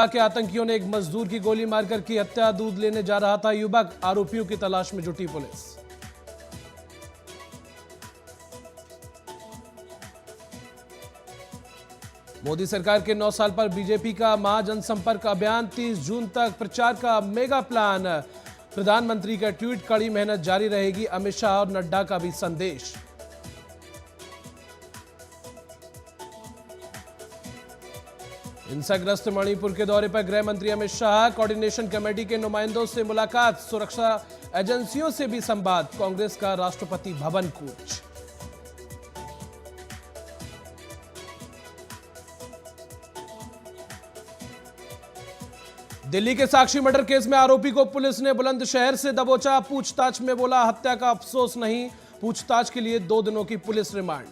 के आतंकियों ने एक मजदूर की गोली मारकर की हत्या। दूध लेने जा रहा था युवक, आरोपियों की तलाश में जुटी पुलिस। मोदी सरकार के 9 साल पर बीजेपी का महाजनसंपर्क अभियान, 30 जून तक प्रचार का मेगा प्लान। प्रधानमंत्री का ट्वीट, कड़ी मेहनत जारी रहेगी, अमित शाह और नड्डा का भी संदेश। हिंसाग्रस्त मणिपुर के दौरे पर गृह मंत्री अमित शाह, कोऑर्डिनेशन कमेटी के नुमाइंदों से मुलाकात, सुरक्षा एजेंसियों से भी संवाद। कांग्रेस का राष्ट्रपति भवन कूच। दिल्ली के साक्षी मर्डर केस में आरोपी को पुलिस ने बुलंदशहर से दबोचा। पूछताछ में बोला, हत्या का अफसोस नहीं। पूछताछ के लिए 2 दिनों की पुलिस रिमांड।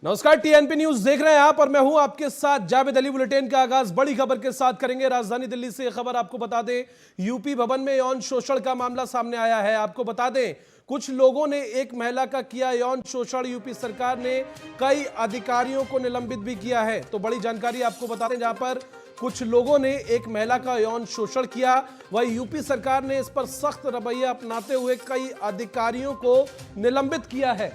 नमस्कार, टीएनपी न्यूज देख रहे हैं आप और मैं हूं आपके साथ जावेद अली। बुलेटिन का आगाज बड़ी खबर के साथ करेंगे। राजधानी दिल्ली से खबर आपको बता दें, यूपी भवन में यौन शोषण का मामला सामने आया है। आपको बता दें, कुछ लोगों ने एक महिला का किया यौन शोषण। यूपी सरकार ने कई अधिकारियों को निलंबित भी किया है। तो बड़ी जानकारी आपको बता दें, जहां पर कुछ लोगों ने एक महिला का यौन शोषण किया, वही यूपी सरकार ने इस पर सख्त रवैया अपनाते हुए कई अधिकारियों को निलंबित किया है।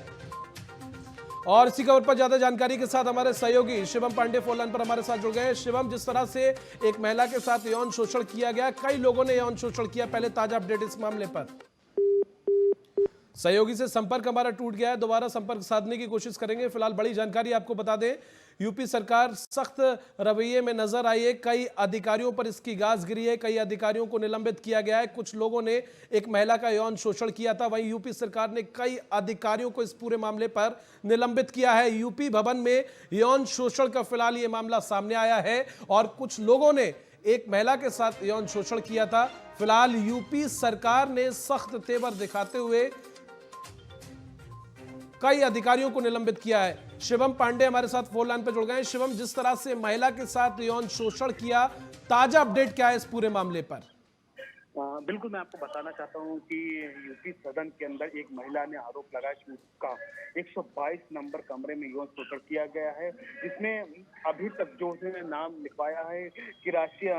और इसी खबर पर ज्यादा जानकारी के साथ हमारे सहयोगी शिवम पांडे फोन लाइन पर हमारे साथ जुड़ गए हैं। शिवम, जिस तरह से एक महिला के साथ यौन शोषण किया गया, कई लोगों ने यौन शोषण किया, पहले ताजा अपडेट इस मामले पर। सहयोगी से संपर्क हमारा टूट गया है, दोबारा संपर्क साधने की कोशिश करेंगे। फिलहाल बड़ी जानकारी आपको बता दें, यूपी सरकार सख्त रवैये में नजर आई है। कई अधिकारियों पर इसकी गाज गिरी है, कई अधिकारियों को निलंबित किया गया है। कुछ लोगों ने एक महिला का यौन शोषण किया था, वहीं यूपी सरकार ने कई अधिकारियों को इस पूरे मामले पर निलंबित किया है। यूपी भवन में यौन शोषण का फिलहाल ये मामला सामने आया है और कुछ लोगों ने एक महिला के साथ यौन शोषण किया था। फिलहाल यूपी सरकार ने सख्त तेवर दिखाते हुए कई अधिकारियों को निलंबित किया है। शिवम पांडे हमारे साथ फोन लाइन पर जुड़ गए हैं। शिवम, जिस तरह से महिला के साथ यौन शोषण किया, ताजा अपडेट क्या है इस पूरे मामले पर? बिल्कुल, मैं आपको बताना चाहता हूं कि यूपी सदन के अंदर एक महिला ने आरोप लगाया कि उसका 122 नंबर कमरे में यौन शोषण किया गया है, जिसमें अभी तक जो उसने नाम लिखवाया है कि राष्ट्रीय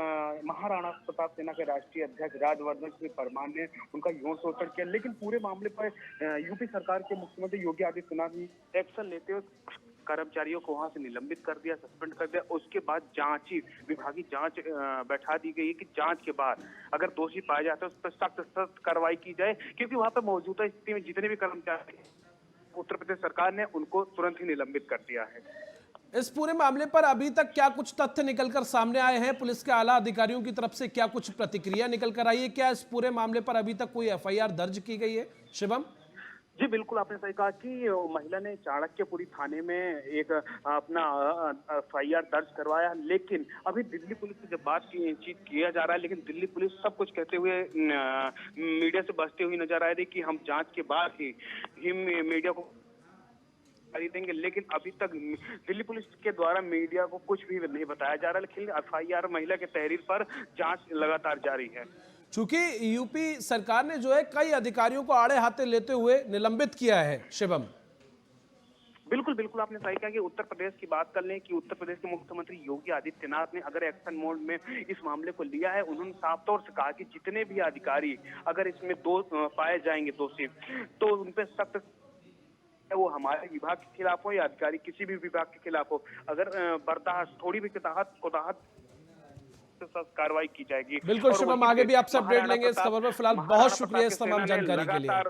महाराणा प्रताप सेना के राष्ट्रीय अध्यक्ष राजवर्धन सिंह परमार ने उनका यौन शोषण किया। लेकिन पूरे मामले पर यूपी सरकार के मुख्यमंत्री योगी आदित्यनाथ ने एक्शन लेते हुए कर्मचारियों को वहां से निलंबित कर दिया, सस्पेंड कर दिया। उसके बाद विभागीय जांच बैठा दी गई है कि जांच के बाद अगर दोषी पाया जाता है उस पर सख्त कार्रवाई की जाए, क्योंकि वहां पर मौजूदा स्थिति में जितने भी कर्मचारी उत्तर प्रदेश सरकार ने उनको तुरंत ही निलंबित कर दिया है। इस पूरे मामले पर अभी तक क्या कुछ तथ्य निकलकर सामने आए हैं? पुलिस के आला अधिकारियों की तरफ से क्या कुछ प्रतिक्रिया निकल कर आई है? क्या इस पूरे मामले पर अभी तक कोई एफआईआर दर्ज की गई है? शिवम जी बिल्कुल, आपने सही कहा कि महिला ने चाणक्यपुरी थाने में एक अपना एफआईआर दर्ज करवाया, लेकिन अभी दिल्ली पुलिस से जब बातचीत किया जा रहा है, लेकिन दिल्ली पुलिस सब कुछ कहते हुए मीडिया से बचते हुए नजर आ रही कि हम जांच के बाद ही मीडिया को देंगे। लेकिन अभी तक दिल्ली पुलिस के द्वारा मीडिया को कुछ भी नहीं बताया जा रहा, लेकिन एफआईआर महिला के तहरीर पर जांच लगातार जारी है। चूंकि यूपी सरकार ने जो है कई अधिकारियों को आड़े हाथे लेते हुए निलंबित किया है। शिवम बिल्कुल बिल्कुल, आपने सही कहा कि उत्तर प्रदेश की बात कर लें कि उत्तर प्रदेश के मुख्यमंत्री योगी आदित्यनाथ ने अगर एक्शन मोड में इस मामले को लिया है। उन्होंने साफ तौर से कहा कि जितने भी अधिकारी अगर इसमें पाए जाएंगे दोषी, तो उन पर सख्त, वो हमारे विभाग के खिलाफ हो या अधिकारी किसी भी विभाग के खिलाफ हो, अगर बर्दाश्त थोड़ी भी कोताहत कार्रवाई की जाएगी। बिल्कुल शिवम, आगे भी आपसे अपडेट लेंगे इस खबर पर। फिलहाल बहुत शुक्रिया इस तमाम जानकारी के लिए।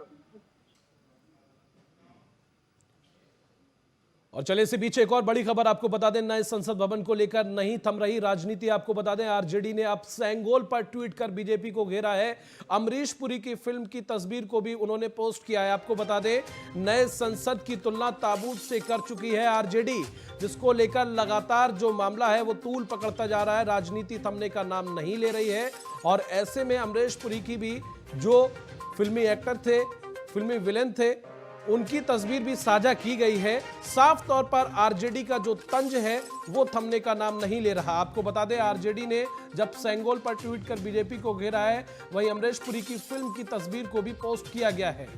और चले इसी बीच एक और बड़ी खबर आपको बता दें, नए संसद भवन को लेकर नहीं थम रही राजनीति। आपको बता दें, आरजेडी ने अब सेंगोल पर ट्वीट कर बीजेपी को घेरा है। अमरीश पुरी की फिल्म की तस्वीर को भी उन्होंने पोस्ट किया है। आपको बता दें, नए संसद की तुलना ताबूत से कर चुकी है आरजेडी, जिसको लेकर लगातार जो मामला है वो तूल पकड़ता जा रहा है। राजनीति थमने का नाम नहीं ले रही है और ऐसे में अमरीश पुरी की भी, जो फिल्मी एक्टर थे, फिल्मी विलेन थे, उनकी तस्वीर भी साझा की गई है। साफ तौर पर आरजेडी का जो तंज है वो थमने का नाम नहीं ले रहा। आपको बता दें, आरजेडी ने जब सेंगोल पर ट्वीट कर बीजेपी को घेरा है, वहीं अमरीश पुरी की फिल्म की तस्वीर को भी पोस्ट किया गया है।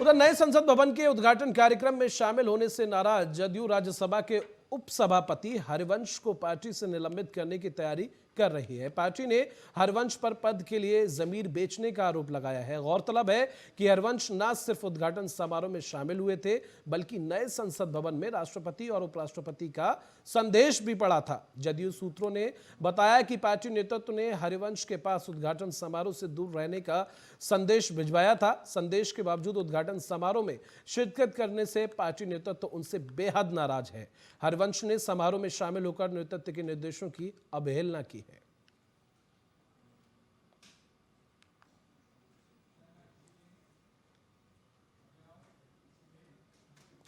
उधर नए संसद भवन के उद्घाटन कार्यक्रम में शामिल होने से नाराज जदयू राज्यसभा के उपसभापति हरिवंश को पार्टी से निलंबित करने की तैयारी कर रही है। पार्टी ने हरिवंश पर पद के लिए जमीन बेचने का आरोप लगाया है। गौरतलब है कि हरिवंश न सिर्फ उद्घाटन समारोह में शामिल हुए थे, बल्कि नए संसद भवन में राष्ट्रपति और उपराष्ट्रपति का संदेश भी पड़ा था। जदयू सूत्रों ने बताया कि पार्टी नेतृत्व ने हरिवंश के पास उद्घाटन समारोह से दूर रहने का संदेश भिजवाया था। संदेश के बावजूद उद्घाटन समारोह में शिरकत करने से पार्टी नेतृत्व उनसे बेहद नाराज है। हरिवंश ने समारोह में शामिल होकर नेतृत्व के निर्देशों की अवहेलना की है।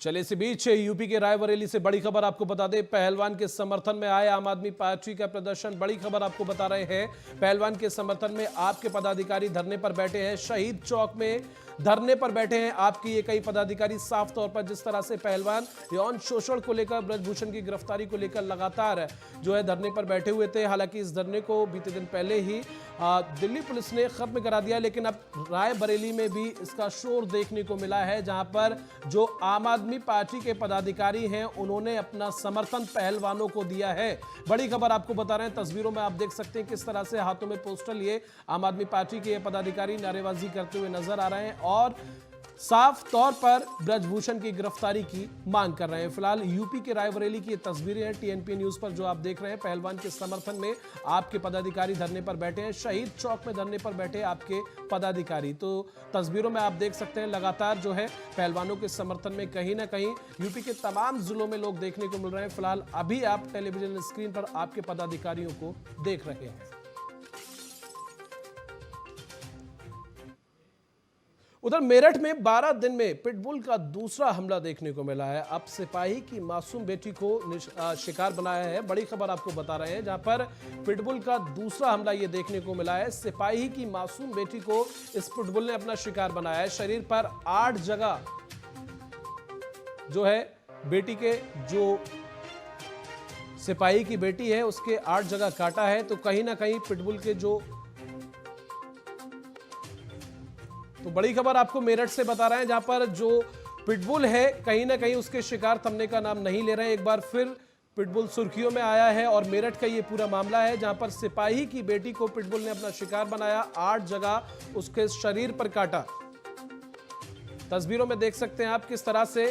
चले इसी बीच यूपी के रायबरेली से बड़ी खबर आपको बता दें, पहलवान के समर्थन में आए आम आदमी पार्टी का प्रदर्शन। बड़ी खबर आपको बता रहे हैं, पहलवान के समर्थन में आपके पदाधिकारी धरने पर बैठे हैं। शहीद चौक में धरने पर बैठे हैं आपके ये कई पदाधिकारी। साफ तौर पर जिस तरह से पहलवान यौन शोषण को लेकर, ब्रजभूषण की गिरफ्तारी को लेकर लगातार जो है धरने पर बैठे हुए थे। हालांकि इस धरने को बीते दिन पहले ही दिल्ली पुलिस ने खत्म करा दिया, लेकिन अब रायबरेली में भी इसका शोर देखने को मिला है, जहां पर जो आम आदमी पार्टी के पदाधिकारी हैं उन्होंने अपना समर्थन पहलवानों को दिया है। बड़ी खबर आपको बता रहे हैं, तस्वीरों में आप देख सकते हैं किस तरह से हाथों में पोस्टर लिए आम आदमी पार्टी के पदाधिकारी नारेबाजी करते हुए नजर आ रहे हैं और साफ तौर पर ब्रजभूषण की गिरफ्तारी की मांग कर रहे हैं। फिलहाल यूपी के रायबरेली की तस्वीरें हैं टीएनपी न्यूज पर जो आप देख रहे हैं। पहलवान के समर्थन में आपके पदाधिकारी धरने पर बैठे हैं। शहीद चौक में धरने पर बैठे आपके पदाधिकारी। तो तस्वीरों में आप देख सकते हैं लगातार जो है पहलवानों के समर्थन में कहीं ना कहीं यूपी के तमाम जिलों में लोग देखने को मिल रहे हैं। फिलहाल अभी आप टेलीविजन स्क्रीन पर आपके पदाधिकारियों को देख रहे हैं। उधर मेरठ में 12 दिन में पिटबुल का दूसरा हमला देखने को मिला है। अब सिपाही की मासूम बेटी को शिकार बनाया है। बड़ी खबर आपको बता रहे हैं, जहां पर पिटबुल का दूसरा हमला ये देखने को मिला है। सिपाही की मासूम बेटी को इस पिटबुल ने अपना शिकार बनाया है। शरीर पर 8 जगह जो है बेटी के, जो सिपाही की बेटी है उसके 8 जगह काटा है। तो कहीं ना कहीं पिटबुल के तो बड़ी खबर आपको मेरठ से बता रहे हैं, जहां पर जो पिटबुल है कहीं ना कहीं उसके शिकार थमने का नाम नहीं ले रहे हैं। एक बार फिर पिटबुल सुर्खियों में आया है और मेरठ का ये पूरा मामला है, जहां पर सिपाही की बेटी को पिटबुल ने अपना शिकार बनाया, 8 जगह उसके शरीर पर काटा। तस्वीरों में देख सकते हैं आप किस तरह से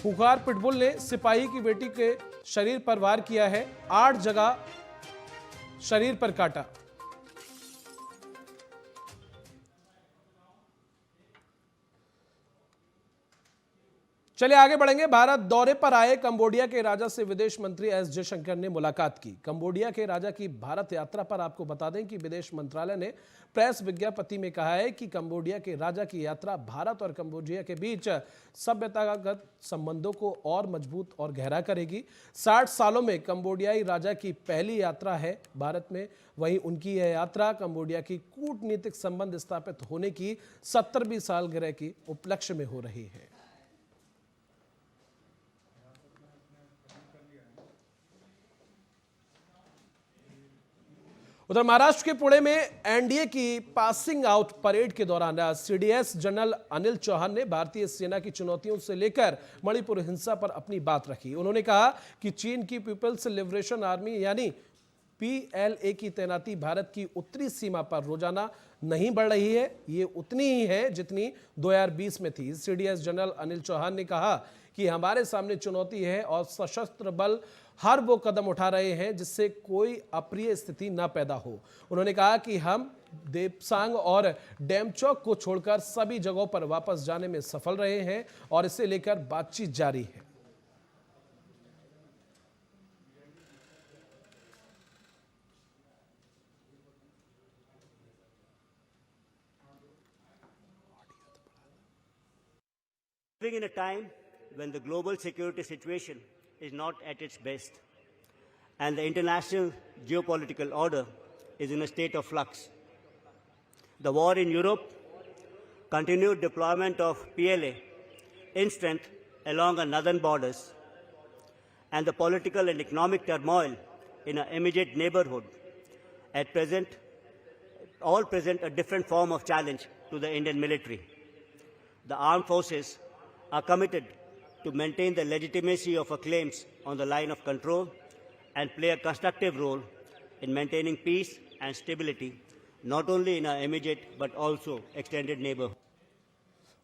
खुंखार पिटबुल ने सिपाही की बेटी के शरीर पर वार किया है, 8 जगह शरीर पर काटा। चलिए आगे बढ़ेंगे। भारत दौरे पर आए कंबोडिया के राजा से विदेश मंत्री एस जयशंकर ने मुलाकात की। कंबोडिया के राजा की भारत यात्रा पर आपको बता दें कि विदेश मंत्रालय ने प्रेस विज्ञप्ति में कहा है कि कंबोडिया के राजा की यात्रा भारत और कंबोडिया के बीच सभ्यतागत संबंधों को और मजबूत और गहरा करेगी। 60 सालों में कंबोडियाई राजा की पहली यात्रा है भारत में। वहीं उनकी यह यात्रा कंबोडिया की कूटनीतिक संबंध स्थापित होने की 70वीं सालगिरह की उपलक्ष्य में हो रही है। उधर महाराष्ट्र के पुणे में एनडीए की पासिंग आउट परेड के दौरान सीडीएस जनरल अनिल चौहान ने भारतीय सेना की चुनौतियों से लेकर मणिपुर हिंसा पर अपनी बात रखी। उन्होंने कहा कि चीन की पीपल्स लिबरेशन आर्मी यानी पीएलए की तैनाती भारत की उत्तरी सीमा पर रोजाना नहीं बढ़ रही है, ये उतनी ही है जितनी 2020 में थी। सीडीएस जनरल अनिल चौहान ने कहा कि हमारे सामने चुनौती है और सशस्त्र बल हर वो कदम उठा रहे हैं जिससे कोई अप्रिय स्थिति न पैदा हो। उन्होंने कहा कि हम देपसांग और डेमचौक को छोड़कर सभी जगहों पर वापस जाने में सफल रहे हैं और इसे लेकर बातचीत जारी है। Living in a time when the global security situation is not at its best and the international geopolitical order is in a state of flux. The war in Europe, continued deployment of PLA in strength along our northern borders, and the political and economic turmoil in our immediate neighborhood at present all present a different form of challenge to the Indian military. The armed forces are committed to maintain the legitimacy of our claims on the line of control and play a constructive role in maintaining peace and stability, not only in our immediate but also extended neighborhood.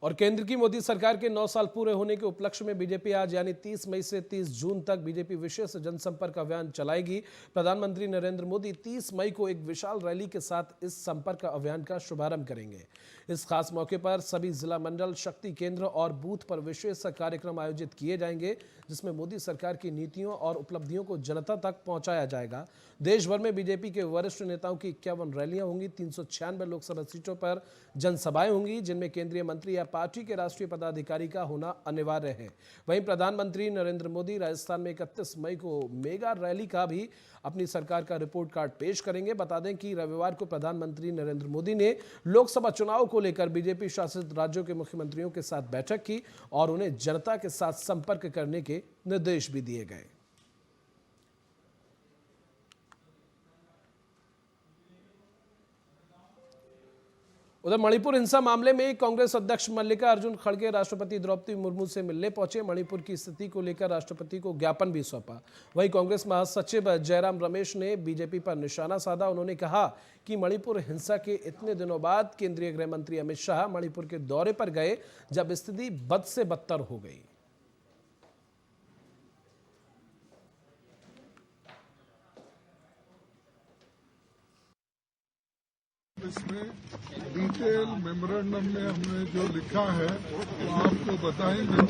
और केंद्र की मोदी सरकार के 9 साल पूरे होने के उपलक्ष्य में बीजेपी आज यानी 30 मई से 30 जून तक बीजेपी विशेष जनसंपर्क अभियान चलाएगी। प्रधानमंत्री नरेंद्र मोदी 30 मई को एक विशाल रैली के साथ इस संपर्क अभियान का शुभारंभ करेंगे। इस खास मौके पर सभी जिला मंडल, शक्ति केंद्र और बूथ पर विशेष कार्यक्रम आयोजित किए जाएंगे, जिसमें मोदी सरकार की नीतियों और उपलब्धियों को जनता तक पहुंचाया जाएगा। देश भर में बीजेपी के वरिष्ठ नेताओं की 51 रैलियां होंगी, 396 लोकसभा सीटों पर जनसभाएं होंगी, जिनमें केंद्रीय मंत्री या पार्टी के राष्ट्रीय पदाधिकारी का होना अनिवार्य है। वहीं प्रधानमंत्री नरेंद्र मोदी राजस्थान में 31 मई को मेगा रैली का भी अपनी सरकार का रिपोर्ट कार्ड पेश करेंगे। बता दें कि रविवार को प्रधानमंत्री नरेंद्र मोदी ने लोकसभा चुनाव को लेकर बीजेपी शासित राज्यों के मुख्यमंत्रियों के साथ बैठक की और उन्हें जनता के साथ संपर्क करने के निर्देश भी दिए गए। उधर मणिपुर हिंसा मामले में कांग्रेस अध्यक्ष मल्लिकार्जुन खड़गे राष्ट्रपति द्रौपदी मुर्मू से मिलने पहुंचे। मणिपुर की स्थिति को लेकर राष्ट्रपति को ज्ञापन भी सौंपा। वहीं कांग्रेस महासचिव जयराम रमेश ने बीजेपी पर निशाना साधा। उन्होंने कहा कि मणिपुर हिंसा के इतने दिनों बाद केंद्रीय गृह मंत्री अमित शाह मणिपुर के दौरे पर गए, जब स्थिति बद से बदतर हो गई। इसमें डिटेल मेमोरेंडम में हमने जो लिखा है वो आपको बताएंगे।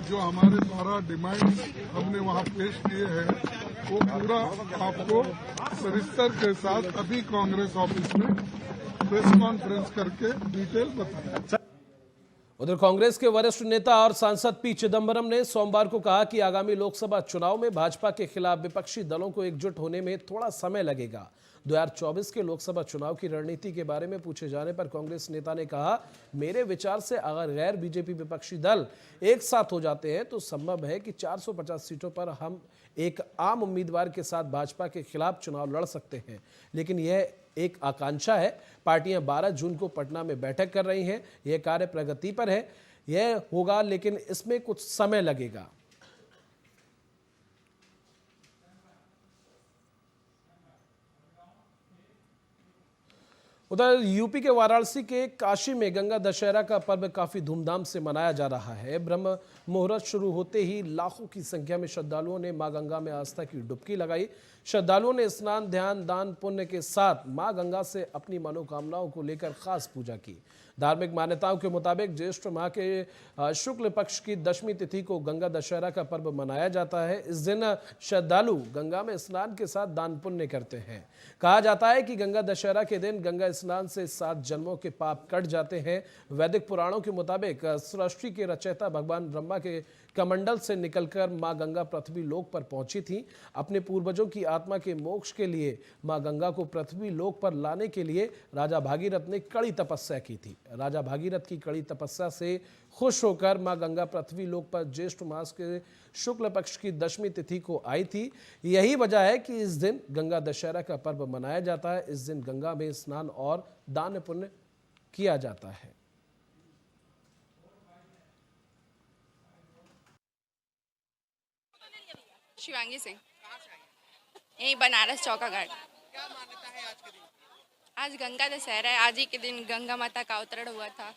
जो हमारे द्वारा डिमांड्स हमने वहाँ पेश किए हैं वो पूरा आपको सविस्तर के साथ अभी कांग्रेस ऑफिस में प्रेस कॉन्फ्रेंस करके डिटेल बताएंगे। उधर कांग्रेस के वरिष्ठ नेता और सांसद पी चिदंबरम ने सोमवार को कहा कि आगामी लोकसभा चुनाव में भाजपा के खिलाफ विपक्षी दलों को एकजुट होने में थोड़ा समय लगेगा। 2024 के लोकसभा चुनाव की रणनीति के बारे में पूछे जाने पर कांग्रेस नेता ने कहा, मेरे विचार से अगर गैर बीजेपी विपक्षी दल एक साथ हो जाते हैं तो संभव है कि 450 सीटों पर हम एक आम उम्मीदवार के साथ भाजपा के खिलाफ चुनाव लड़ सकते हैं, लेकिन यह एक आकांक्षा है। पार्टियां 12 जून को पटना में बैठक कर रही हैं। यह कार्य प्रगति पर है, यह होगा, लेकिन इसमें कुछ समय लगेगा। उधर यूपी के वाराणसी के काशी में गंगा दशहरा का पर्व काफी धूमधाम से मनाया जा रहा है। ब्रह्म मुहूर्त शुरू होते ही लाखों की संख्या में श्रद्धालुओं ने मां गंगा में आस्था की डुबकी लगाई। श्रद्धालुओं ने स्नान, ध्यान, दान, पुण्य के साथ मां गंगा से अपनी मनोकामनाओं को लेकर खास पूजा की। धार्मिक मान्यताओं के मुताबिक ज्येष्ठ माह के शुक्ल पक्ष की दशमी तिथि को गंगा दशहरा का पर्व मनाया जाता है। इस दिन श्रद्धालु गंगा में स्नान के साथ दान पुण्य करते हैं। कहा जाता है कि गंगा दशहरा के दिन गंगा स्नान से 7 जन्मों के पाप कट जाते हैं। वैदिक पुराणों के मुताबिक सृष्टि के रचयिता भगवान ब्रह्मा के कमंडल से निकलकर मां गंगा पृथ्वी लोक पर पहुंची थी। अपने पूर्वजों की आत्मा के मोक्ष के लिए मां गंगा को पृथ्वी लोक पर लाने के लिए राजा भागीरथ ने कड़ी तपस्या की थी। राजा भागीरथ की कड़ी तपस्या से खुश होकर मां गंगा पृथ्वी लोक पर ज्येष्ठ मास के शुक्ल पक्ष की दशमी तिथि को आई थी। यही वजह है कि इस दिन गंगा दशहरा का पर्व मनाया जाता है। इस दिन गंगा में स्नान और दान पुण्य किया जाता है। शिवांगी सिंह, यही बनारस चौका घाट। क्या मान्यता है आज के दिन? आज गंगा दशहरा है। आज ही के दिन गंगा माता का अवतरण हुआ था।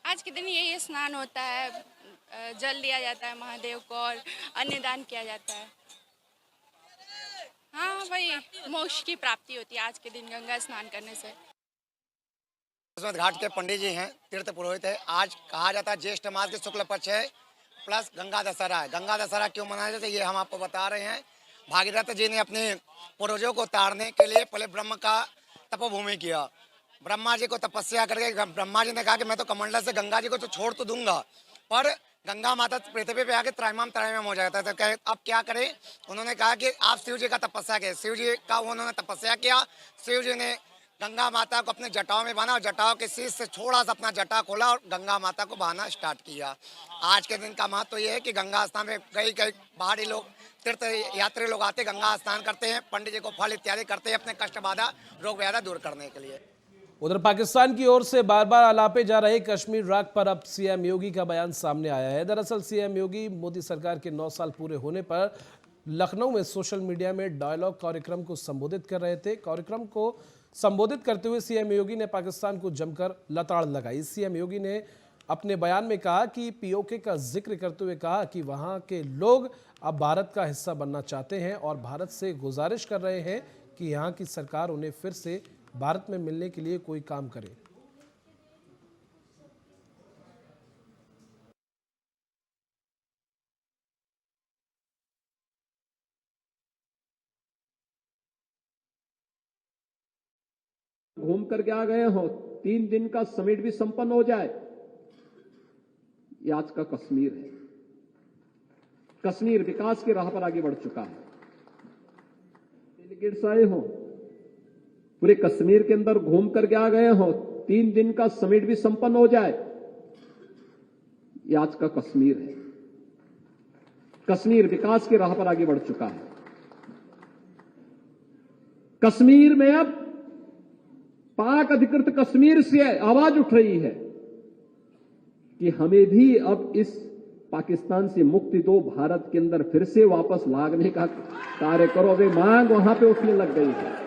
आज के दिन यही स्नान होता है, जल दिया जाता है महादेव को और अन्नदान किया जाता है। हाँ, वही मोक्ष की प्राप्ति होती है आज के दिन गंगा स्नान करने से। घाट के पंडित जी हैं, तीर्थ पुरोहित है। आज कहा जाता है ज्येष्ठ मास के शुक्ल पक्ष है प्लस गंगा दशहरा है। गंगा दशहरा क्यों मनाया जाता है ये हम आपको बता रहे हैं। भागीरथ जी ने अपने पूर्वजों को तारने के लिए पहले ब्रह्म का तपोभूमि किया। ब्रह्मा जी को तपस्या करके ब्रह्मा जी ने कहा कि मैं तो कमंडल से गंगा जी को तो छोड़ तो दूंगा, पर गंगा माता पृथ्वी पे आके त्रैमाम हो जाता है। तो अब क्या करें? उन्होंने कहा कि आप शिव जी का तपस्या करें। शिव जी का उन्होंने तपस्या किया। शिव जी ने गंगा माता को अपने जटाओं में बांधा और जटाओं के शीश से थोड़ा सा अपना जटा खोला और गंगा माता को बहाना स्टार्ट किया। आज के दिन का महत्व ये है कि गंगा स्नान में कई बाहरी लोग, तीर्थ यात्री लोग आते, गंगा स्नान करते हैं, पंडित जी को फल इत्यादि करते हैं अपने कष्ट बाधा रोग व्याधा दूर करने के लिए। उधर पाकिस्तान की ओर से बार बार आलापे जा रहे कश्मीर राग पर अब सीएम योगी का बयान सामने आया है। दरअसल सीएम योगी मोदी सरकार के 9 साल पूरे होने पर लखनऊ में सोशल मीडिया में डायलॉग कार्यक्रम को संबोधित कर रहे थे। कार्यक्रम को संबोधित करते हुए सीएम योगी ने पाकिस्तान को जमकर लताड़ लगाई। सीएम योगी ने अपने बयान में कहा कि पीओके का जिक्र करते हुए कहा कि वहां के लोग अब भारत का हिस्सा बनना चाहते हैं और भारत से गुजारिश कर रहे हैं कि यहाँ की सरकार उन्हें फिर से भारत में मिलने के लिए कोई काम करे। घूम करके आ गए हो, 3 दिन का समिट भी संपन्न हो जाए। ये आज का कश्मीर है। कश्मीर विकास की राह पर आगे बढ़ चुका है। डेलीगेट्स आए हो, पूरे कश्मीर के अंदर घूम करके आ गए हो, 3 दिन का समिट भी संपन्न हो जाए। ये आज का कश्मीर है। कश्मीर विकास की राह पर आगे बढ़ चुका है। कश्मीर में अब पाक अधिकृत कश्मीर से आवाज उठ रही है कि हमें भी अब इस पाकिस्तान से मुक्ति दो, भारत के अंदर फिर से वापस लाने का कार्य करो। वे मांग वहां पे उठने लग गई है।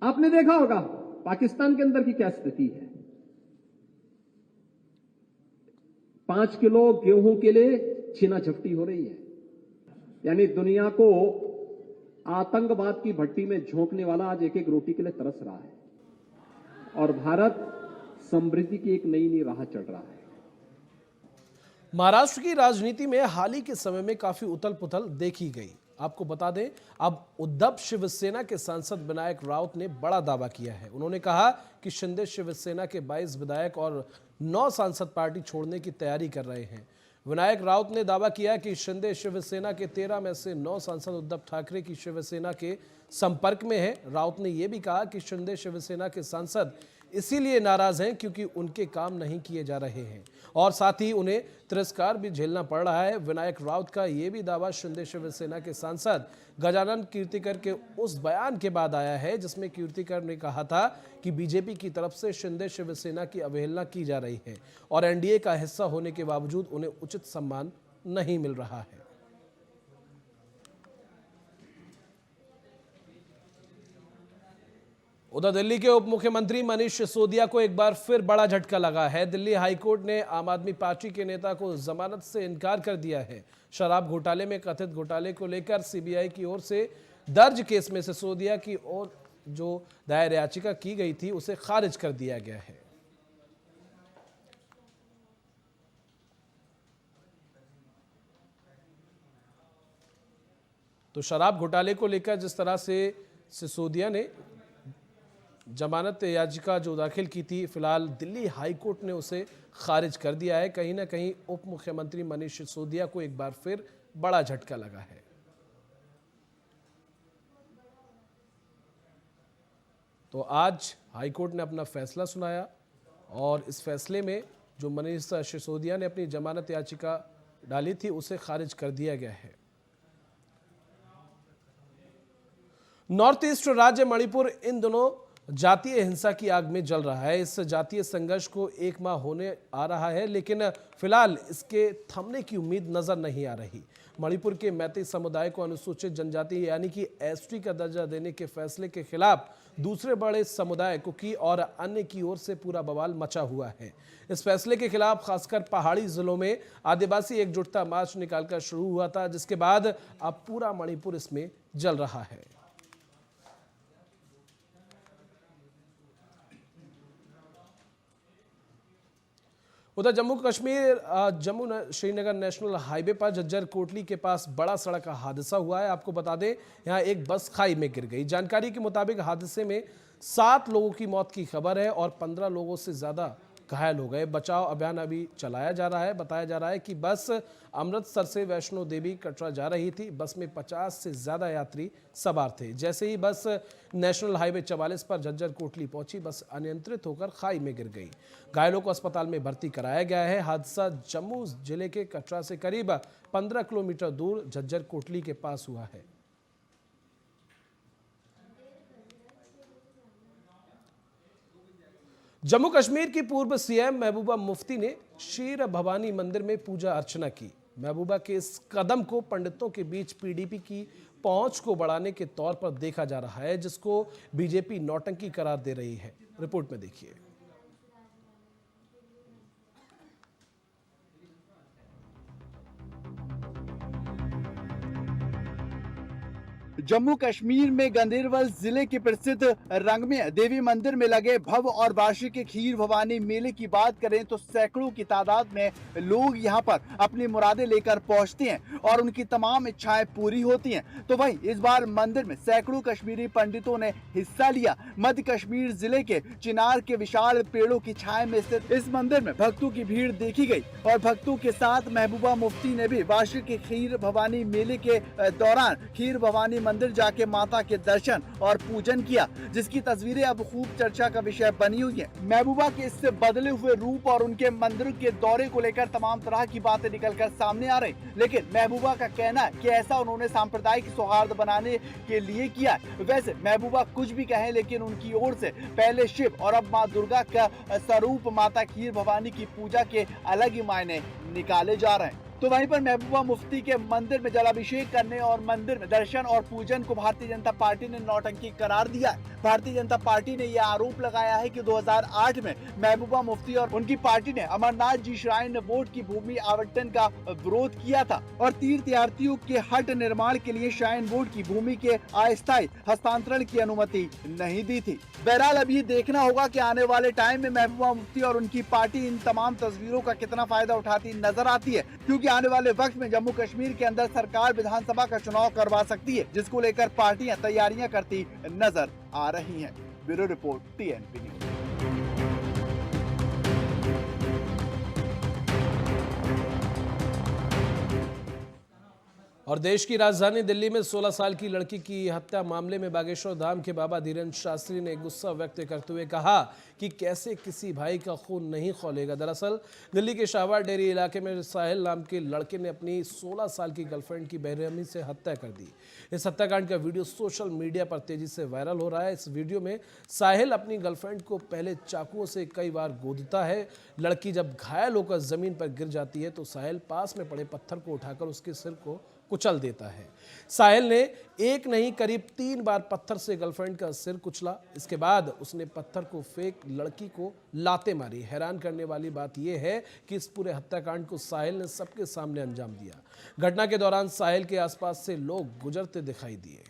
आपने देखा होगा पाकिस्तान के अंदर की क्या स्थिति है। 5 किलो गेहूं के लिए छीना झपटी हो रही है। यानी दुनिया को आतंकवाद की भट्टी में झोंकने वाला आज एक एक रोटी के लिए तरस रहा है और भारत समृद्धि की एक नई नई राह चढ़ रहा है। महाराष्ट्र की राजनीति में हाल ही के समय में काफी उथल पुथल देखी गई। आपको बता दें, अब उद्धव शिवसेना के सांसद विनायक राउत ने बड़ा दावा किया है। उन्होंने कहा कि शिंदे शिवसेना के 22 विधायक और 9 सांसद पार्टी छोड़ने की तैयारी कर रहे हैं। विनायक राउत ने दावा किया कि शिंदे शिवसेना के 13 में से 9 सांसद उद्धव ठाकरे की शिवसेना के संपर्क में हैं। राउत ने यह भी कहा कि शिंदे शिवसेना के सांसद इसीलिए नाराज हैं क्योंकि उनके काम नहीं किए जा रहे हैं और साथ ही उन्हें तिरस्कार भी झेलना पड़ रहा है। विनायक राउत का यह भी दावा शिंदे शिवसेना के सांसद गजानन कीर्तिकर के उस बयान के बाद आया है जिसमें कीर्तिकर ने कहा था कि बीजेपी की तरफ से शिंदे शिवसेना की अवहेलना की जा रही है और एनडीए का हिस्सा होने के बावजूद उन्हें उचित सम्मान नहीं मिल रहा है। उधर दिल्ली के उप मुख्यमंत्री मनीष सिसोदिया को एक बार फिर बड़ा झटका लगा है। दिल्ली हाईकोर्ट ने आम आदमी पार्टी के नेता को जमानत से इनकार कर दिया है। शराब घोटाले में कथित घोटाले को लेकर सीबीआई की ओर से दर्ज केस में सिसोदिया की ओर जो दायर याचिका की गई थी उसे खारिज कर दिया गया है। तो शराब घोटाले को लेकर जिस तरह से सिसोदिया ने जमानत याचिका जो दाखिल की थी, फिलहाल दिल्ली हाईकोर्ट ने उसे खारिज कर दिया है। कहीं ना कहीं उप मुख्यमंत्री मनीष सिसोदिया को एक बार फिर बड़ा झटका लगा है। तो आज हाईकोर्ट ने अपना फैसला सुनाया और इस फैसले में जो मनीष सिसोदिया ने अपनी जमानत याचिका डाली थी उसे खारिज कर दिया गया है। नॉर्थ ईस्ट राज्य मणिपुर इन दिनों जातीय हिंसा की आग में जल रहा है। इस जातीय संघर्ष को 1 माह होने आ रहा है लेकिन फिलहाल इसके थमने की उम्मीद नजर नहीं आ रही। मणिपुर के मैती समुदाय को अनुसूचित जनजाति यानी कि एसटी का दर्जा देने के फैसले के खिलाफ दूसरे बड़े समुदाय कुकी और अन्य की ओर से पूरा बवाल मचा हुआ है। इस फैसले के खिलाफ खासकर पहाड़ी जिलों में आदिवासी एकजुटता मार्च निकालकर शुरू हुआ था, जिसके बाद अब पूरा मणिपुर इसमें जल रहा है। उधर जम्मू श्रीनगर नेशनल हाईवे पर झज्जर कोटली के पास बड़ा सड़क हादसा हुआ है। आपको बता दें, यहां एक बस खाई में गिर गई। जानकारी के मुताबिक हादसे में 7 लोगों की मौत की खबर है और 15 लोगों से ज्यादा घायल हो गए। बचाव अभियान अभी चलाया जा रहा है। बताया जा रहा है कि बस अमृतसर से वैष्णो देवी कटरा जा रही थी। बस में 50 से ज्यादा यात्री सवार थे। जैसे ही बस नेशनल हाईवे 44 पर झज्जर कोटली पहुंची, बस अनियंत्रित होकर खाई में गिर गई। घायलों को अस्पताल में भर्ती कराया गया है। हादसा जम्मू जिले के कटरा से करीब 15 किलोमीटर दूर झज्जर कोटली के पास हुआ है। जम्मू कश्मीर की पूर्व सीएम महबूबा मुफ्ती ने शीर भवानी मंदिर में पूजा अर्चना की। महबूबा के इस कदम को पंडितों के बीच पीडीपी की पहुंच को बढ़ाने के तौर पर देखा जा रहा है, जिसको बीजेपी नौटंकी करार दे रही है। रिपोर्ट में देखिए। जम्मू कश्मीर में गंदेरबल जिले के प्रसिद्ध रंगमेय देवी मंदिर में लगे भव्य और वार्षिक खीर भवानी मेले की बात करें तो सैकड़ों की तादाद में लोग यहां पर अपनी मुरादें लेकर पहुंचते हैं और उनकी तमाम इच्छाएं पूरी होती हैं। तो वहीं इस बार मंदिर में सैकड़ों कश्मीरी पंडितों ने हिस्सा लिया। मध्य कश्मीर जिले के चिनार के विशाल पेड़ों की छाया में स्थित इस मंदिर में भक्तों की भीड़ देखी गई और भक्तों के साथ महबूबा मुफ्ती ने भी वार्षिक खीर भवानी मेले के दौरान खीर भवानी मंदिर जाके माता के दर्शन और पूजन किया, जिसकी तस्वीरें अब खूब चर्चा का विषय बनी हुई है। महबूबा के इससे बदले हुए रूप और उनके मंदिर के दौरे को लेकर तमाम तरह की बातें निकलकर सामने आ रही, लेकिन महबूबा का कहना है कि ऐसा उन्होंने सांप्रदायिक सौहार्द बनाने के लिए किया है। वैसे महबूबा कुछ भी कहें, लेकिन उनकी ओर से पहले शिव और अब माँ दुर्गा का स्वरूप माता खीर भवानी की पूजा के अलग ही मायने निकाले जा रहे हैं। तो वहीं पर महबूबा मुफ्ती के मंदिर में जलाभिषेक करने और मंदिर में दर्शन और पूजन को भारतीय जनता पार्टी ने नौटंकी करार दिया है। भारतीय जनता पार्टी ने यह आरोप लगाया है कि 2008 में महबूबा मुफ्ती और उनकी पार्टी ने अमरनाथ जी श्राइन बोर्ड की भूमि आवंटन का विरोध किया था और तीर्थयात्रियों के हट निर्माण के लिए श्राइन बोर्ड की भूमि के अस्थायी हस्तांतरण की अनुमति नहीं दी थी। बहरहाल अब ये देखना होगा कि आने वाले टाइम में महबूबा मुफ्ती और उनकी पार्टी इन तमाम तस्वीरों का कितना फायदा उठाती नजर आती है, क्योंकि आने वाले वक्त में जम्मू कश्मीर के अंदर सरकार विधानसभा का चुनाव करवा सकती है, जिसको लेकर पार्टियां तैयारियां करती नजर आ रही हैं। Bureau report, TNP news. और देश की राजधानी दिल्ली में 16 साल की लड़की की हत्या मामले में बागेश्वर धाम के बाबा धीरेन्द्र शास्त्री ने गुस्सा व्यक्त करते हुए कहा कि कैसे किसी भाई का खून नहीं खौलेगा। दरअसल दिल्ली के शाहबाद डेरी इलाके में साहिल नाम के लड़के ने अपनी 16 साल की गर्लफ्रेंड की बेरहमी से हत्या कर दी। इस हत्याकांड का वीडियो सोशल मीडिया पर तेजी से वायरल हो रहा है। इस वीडियो में साहिल अपनी गर्लफ्रेंड को पहले चाकुओं से कई बार गोदता है। लड़की जब घायल होकर जमीन पर गिर जाती है तो साहिल पास में पड़े पत्थर को उठाकर उसके सिर को कुचल देता है। साहिल ने एक नहीं करीब 3 बार पत्थर से गर्लफ्रेंड का सिर कुचला। इसके बाद उसने पत्थर को फेंक लड़की को लाते मारी। हैरान करने वाली बात यह है कि इस पूरे हत्याकांड को साहिल ने सबके सामने अंजाम दिया। घटना के दौरान साहिल के आसपास से लोग गुजरते दिखाई दिए।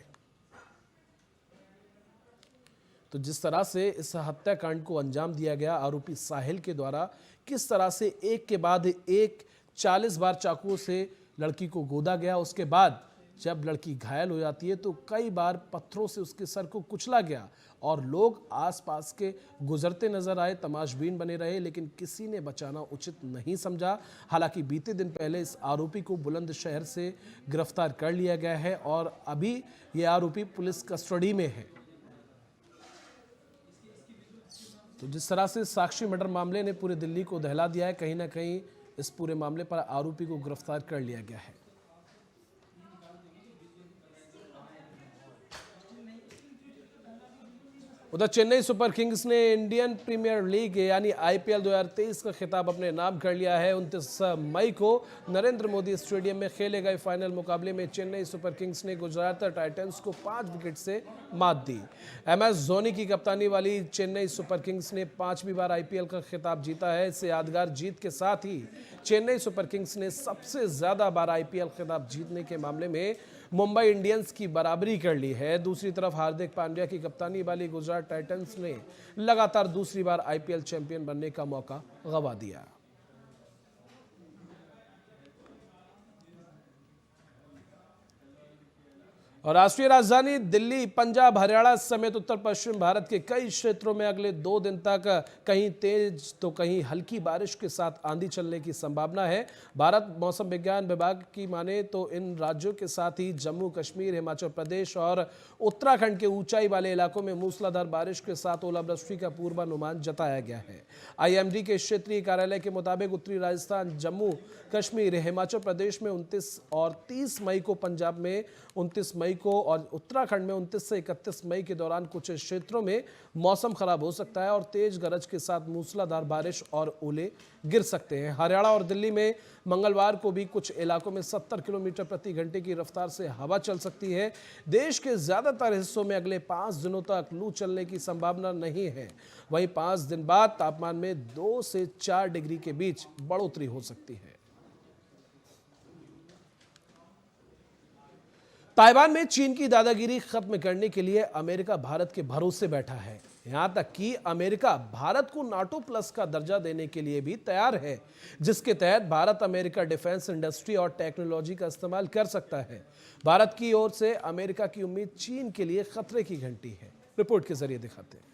तो जिस तरह से इस हत्याकांड को अंजाम दिया गया, आरोपी साहिल के द्वारा किस तरह से एक के बाद एक 40 बार चाकुओं से लड़की को गोदा गया, उसके बाद जब लड़की घायल हो जाती है तो कई बार पत्थरों से उसके सर को कुचला गया और लोग आसपास के गुजरते नजर आए, तमाशबीन बने रहे, लेकिन किसी ने बचाना उचित नहीं समझा। हालांकि बीते दिन पहले इस आरोपी को बुलंदशहर से गिरफ्तार कर लिया गया है और अभी यह आरोपी पुलिस कस्टडी में है। तो जिस तरह से साक्षी मर्डर मामले ने पूरे दिल्ली को दहला दिया है, कहीं ना कहीं इस पूरे मामले पर आरोपी को गिरफ्तार कर लिया गया है। उधर चेन्नई सुपर किंग्स ने इंडियन प्रीमियर लीग यानी IPL 2023 का खिताब अपने नाम कर लिया है। 29 मई को नरेंद्र मोदी स्टेडियम में खेले गए फाइनल मुकाबले में चेन्नई सुपर किंग्स ने गुजरात टाइटंस को 5 विकेट से मात दी। MS धोनी की कप्तानी वाली चेन्नई सुपर किंग्स ने 5वीं बार IPL का खिताब जीता है। इस यादगार जीत के साथ ही चेन्नई सुपर किंग्स ने सबसे ज्यादा बार IPL खिताब जीतने के मामले में मुंबई इंडियंस की बराबरी कर ली है। दूसरी तरफ हार्दिक पांड्या की कप्तानी वाली गुजरात टाइटंस ने लगातार दूसरी बार IPL चैंपियन बनने का मौका गंवा दिया। और राष्ट्रीय राजधानी दिल्ली, पंजाब, हरियाणा समेत उत्तर पश्चिम भारत के कई क्षेत्रों में अगले 2 दिन तक कहीं तेज तो कहीं हल्की बारिश के साथ आंधी चलने की संभावना है। भारत मौसम विज्ञान विभाग की माने तो इन राज्यों के साथ ही जम्मू कश्मीर, हिमाचल प्रदेश और उत्तराखंड के ऊंचाई वाले इलाकों में मूसलाधार बारिश के साथ ओलावृष्टि का पूर्वानुमान जताया गया है। IMD के क्षेत्रीय कार्यालय के मुताबिक उत्तरी राजस्थान, जम्मू कश्मीर, हिमाचल प्रदेश में 29 और 30 मई को, पंजाब में 29 मई मई को और उत्तराखंड में 29 से 31 मई के दौरान कुछ क्षेत्रों में मौसम खराब हो सकता है और तेज गरज के साथ मूसलाधार बारिश और ओले गिर सकते हैं। हरियाणा और दिल्ली में मंगलवार को भी कुछ इलाकों में 70 किलोमीटर प्रति घंटे की रफ्तार से हवा चल सकती है। देश के ज्यादातर हिस्सों में अगले 5 दिनों तक लू चलने की संभावना नहीं है। वहीं 5 दिन बाद तापमान में 2 से 4 डिग्री के बीच बढ़ोतरी हो सकती है। ताइवान में चीन की दादागिरी खत्म करने के लिए अमेरिका भारत के भरोसे बैठा है। यहां तक कि अमेरिका भारत को नाटो प्लस का दर्जा देने के लिए भी तैयार है, जिसके तहत भारत अमेरिका डिफेंस इंडस्ट्री और टेक्नोलॉजी का इस्तेमाल कर सकता है। भारत की ओर से अमेरिका की उम्मीद चीन के लिए खतरे की घंटी है। रिपोर्ट के जरिए दिखाते हैं।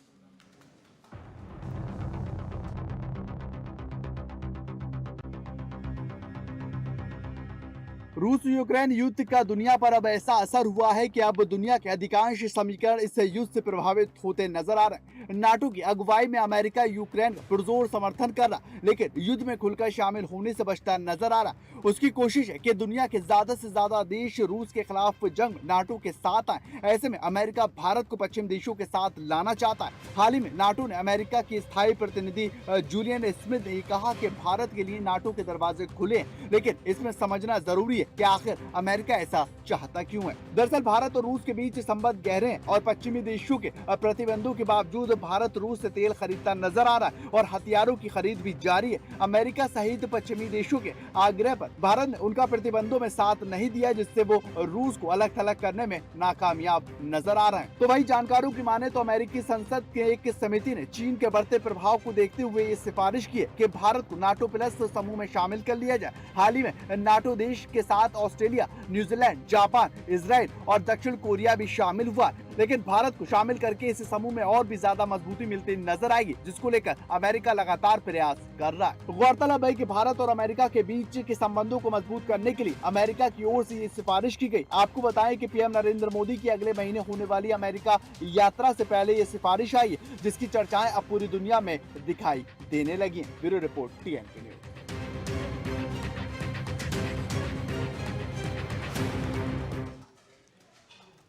रूस यूक्रेन युद्ध का दुनिया पर अब ऐसा असर हुआ है कि अब दुनिया के अधिकांश समीकरण इस युद्ध से प्रभावित होते नजर आ रहे हैं। नाटो की अगुवाई में अमेरिका यूक्रेन का पुरजोर समर्थन कर रहा, लेकिन युद्ध में खुलकर शामिल होने से बचता नजर आ रहा। उसकी कोशिश है कि दुनिया के ज्यादा से ज्यादा देश रूस के खिलाफ जंग नाटो के साथ आए। ऐसे में अमेरिका भारत को पश्चिम देशों के साथ लाना चाहता है। हाल ही में नाटो ने अमेरिका की स्थायी प्रतिनिधि जूलियन स्मिथ ने कहा कि भारत के लिए नाटो के दरवाजे खुले हैं, लेकिन इसमें समझना जरूरी है कि आखिर अमेरिका ऐसा चाहता क्यों है। दरअसल भारत और रूस के बीच संबंध गहरे हैं और पश्चिमी देशों के प्रतिबंधों के बावजूद भारत रूस से तेल खरीदता नजर आ रहा है और हथियारों की खरीद भी जारी है। अमेरिका सहित पश्चिमी देशों के आग्रह पर भारत ने उनका प्रतिबंधों में साथ नहीं दिया, जिससे वो रूस को अलग थलग करने में नाकामयाब नजर आ रहे हैं। तो वही जानकारों की माने तो अमेरिकी संसद के एक समिति ने चीन के बढ़ते प्रभाव को देखते हुए ये सिफारिश की है कि भारत को नाटो प्लस समूह में शामिल कर लिया जाए। हाल ही में नाटो देश के साथ ऑस्ट्रेलिया, न्यूजीलैंड, जापान, इजराइल और दक्षिण कोरिया भी शामिल हुआ, लेकिन भारत को शामिल करके इस समूह में और भी ज्यादा मजबूती मिलती नजर आएगी, जिसको लेकर अमेरिका लगातार प्रयास कर रहा है। गौरतलब है कि भारत और अमेरिका के बीच के संबंधों को मजबूत करने के लिए अमेरिका की ओर से ये सिफारिश की गई। आपको बताएं कि पीएम नरेंद्र मोदी की अगले महीने होने वाली अमेरिका यात्रा से पहले ये सिफारिश आई है, जिसकी चर्चाएं अब पूरी दुनिया में दिखाई देने लगी है। Bureau report, TNP news.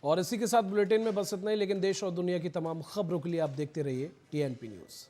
और इसी के साथ बुलेटिन में बस इतना ही, लेकिन देश और दुनिया की तमाम खबरों के लिए आप देखते रहिए TNP न्यूज़।